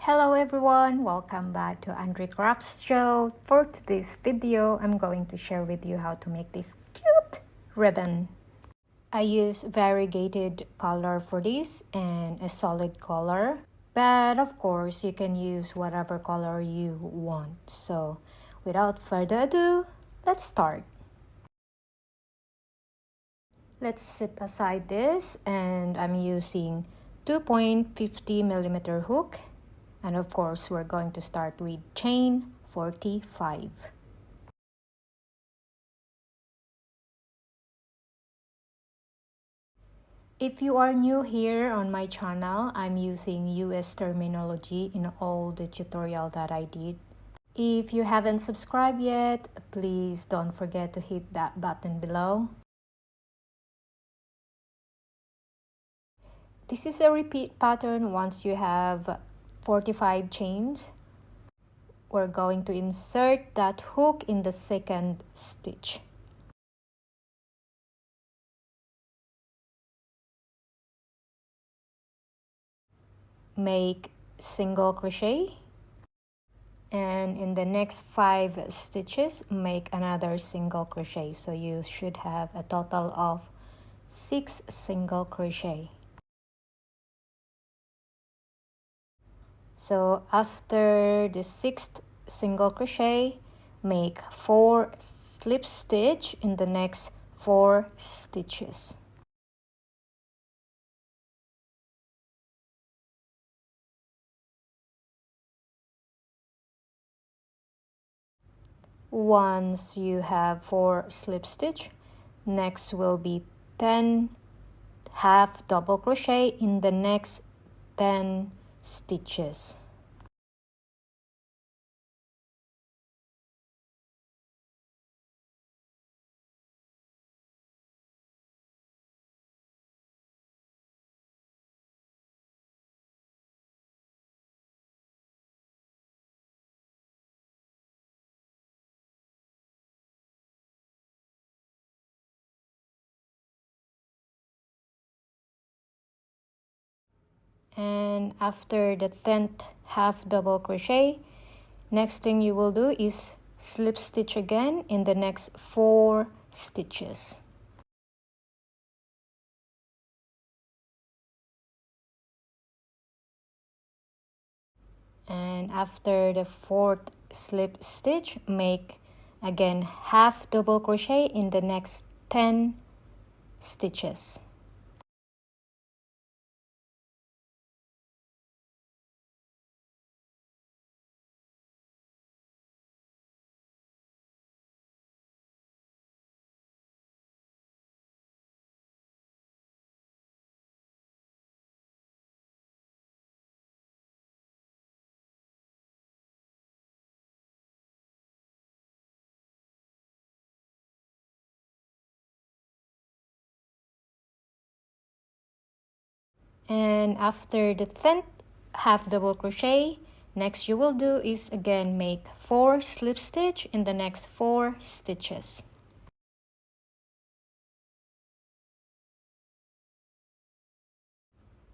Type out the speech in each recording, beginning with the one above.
Hello everyone, welcome back to Andre Crafts Show. For today's video, I'm going to share with you how to make this cute ribbon. I use variegated color for this and a solid color, but of course you can use whatever color you want. So without further ado, let's start. Let's set aside this, and I'm using 2.50mm hook. And of course, we're going to start with chain 45. If you are new here on my channel, I'm using US terminology in all the tutorial that I did. If you haven't subscribed yet, please don't forget to hit that button below. This is a repeat pattern. Once you have 45 chains, we're going to insert that hook in the second stitch. Make single crochet, and in the next 5 stitches make another single crochet, so you should have a total of 6 single crochet. So after the 6th single crochet, make 4 slip stitch in the next 4 stitches. Once you have 4 slip stitch, next will be 10 half double crochet in the next 10 stitches. And after the 10th half double crochet, next thing you will do is slip stitch again in the next 4 stitches. And after the 4th slip stitch, make again half double crochet in the next 10 stitches. And after the 10th half double crochet, next you will do is again make 4 slip stitch in the next 4 stitches.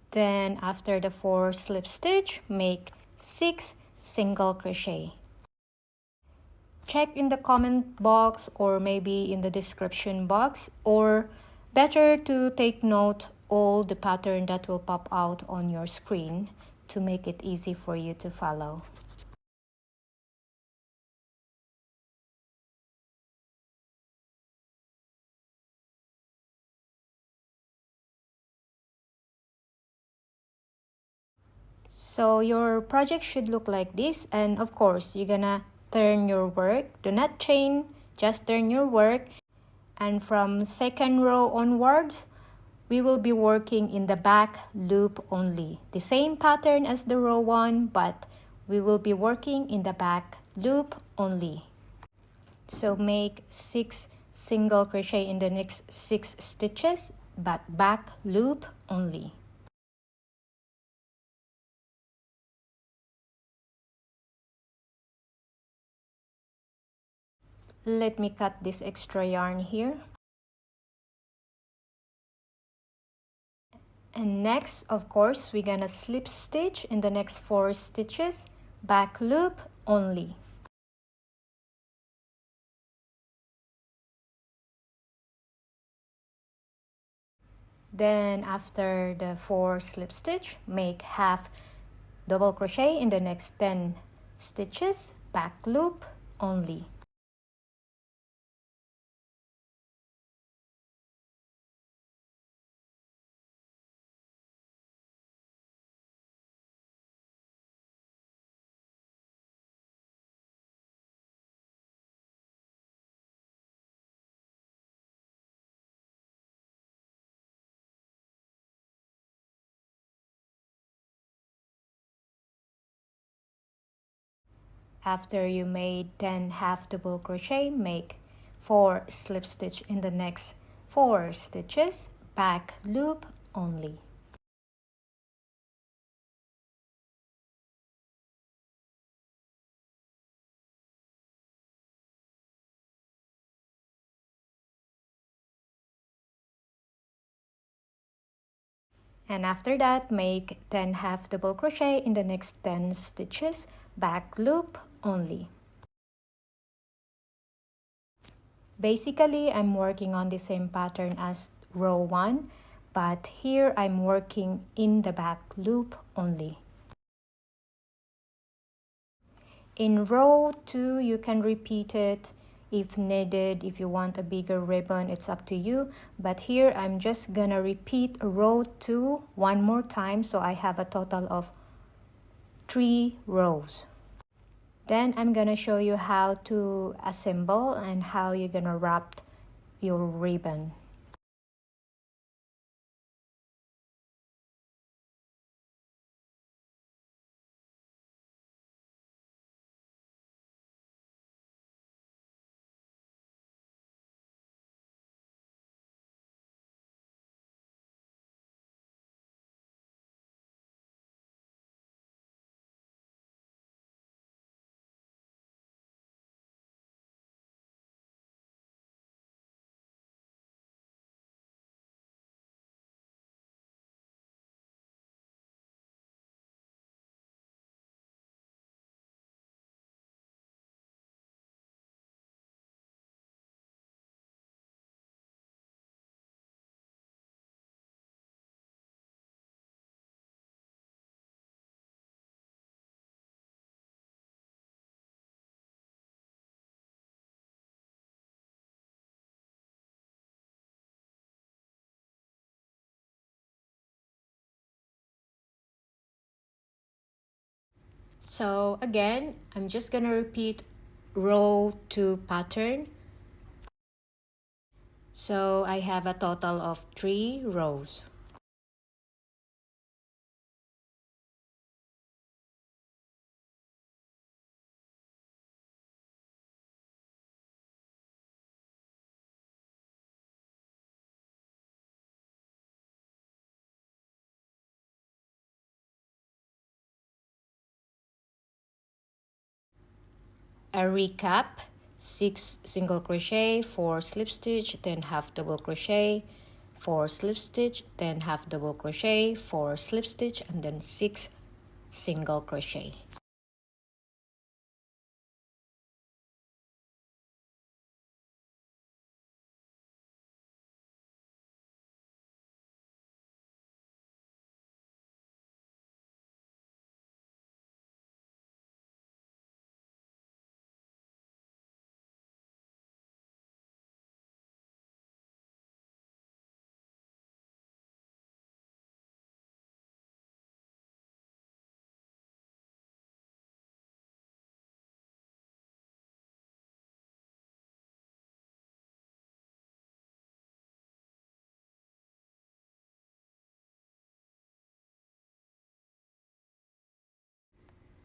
Then after the 4 slip stitch, make 6 single crochet. Check in the comment box or maybe in the description box, or better to take note all the pattern that will pop out on your screen to make it easy for you to follow. So your project should look like this, and of course you're gonna turn your work. Do not chain, just turn your work, and from second row onwards we will be working in the back loop only. The same pattern as the row 1, but we will be working in the back loop only. So make 6 single crochet in the next 6 stitches, but back loop only. Let me cut this extra yarn here. And next, of course, we're gonna slip stitch in the next 4 stitches, back loop only. Then after the 4 slip stitch, make half double crochet in the next 10 stitches, back loop only. After you made 10 half double crochet, make 4 slip stitch in the next 4 stitches, back loop only. And after that, make 10 half double crochet in the next 10 stitches, back loop only. Basically, I'm working on the same pattern as row 1, but here I'm working in the back loop only. In row 2, you can repeat it if needed. If you want a bigger ribbon, it's up to you. But here, I'm just gonna repeat row 2 one more time, so I have a total of 3 rows. Then I'm gonna show you how to assemble and how you're gonna wrap your ribbon. So again, I'm just gonna repeat row 2 pattern. So I have a total of 3 rows. A recap: 6 single crochet, 4 slip stitch, then half double crochet, 4 slip stitch, then half double crochet, 4 slip stitch, and then 6 single crochet.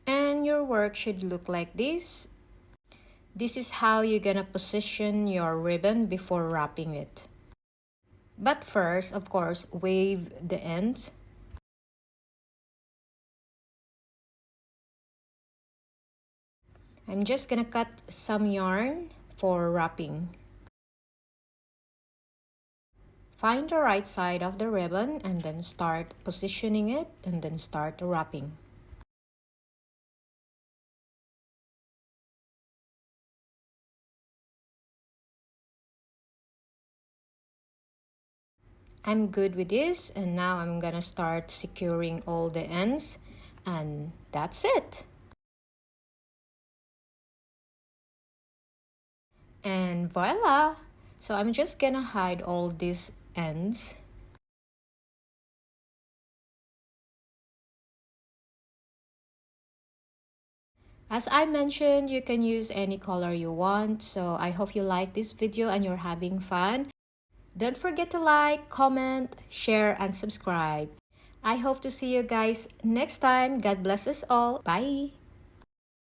And your work should look like this. This is how you're gonna position your ribbon before wrapping it. But first, of course, wave the ends. I'm just gonna cut some yarn for wrapping. Find the right side of the ribbon and then start positioning it and then start wrapping. I'm good with this, and now I'm gonna start securing all the ends, and that's it. And voila! So I'm just gonna hide all these ends. As I mentioned, you can use any color you want, so I hope you like this video and you're having fun. Don't forget to like, comment, share, and subscribe. I hope to see you guys next time. God bless us all. Bye!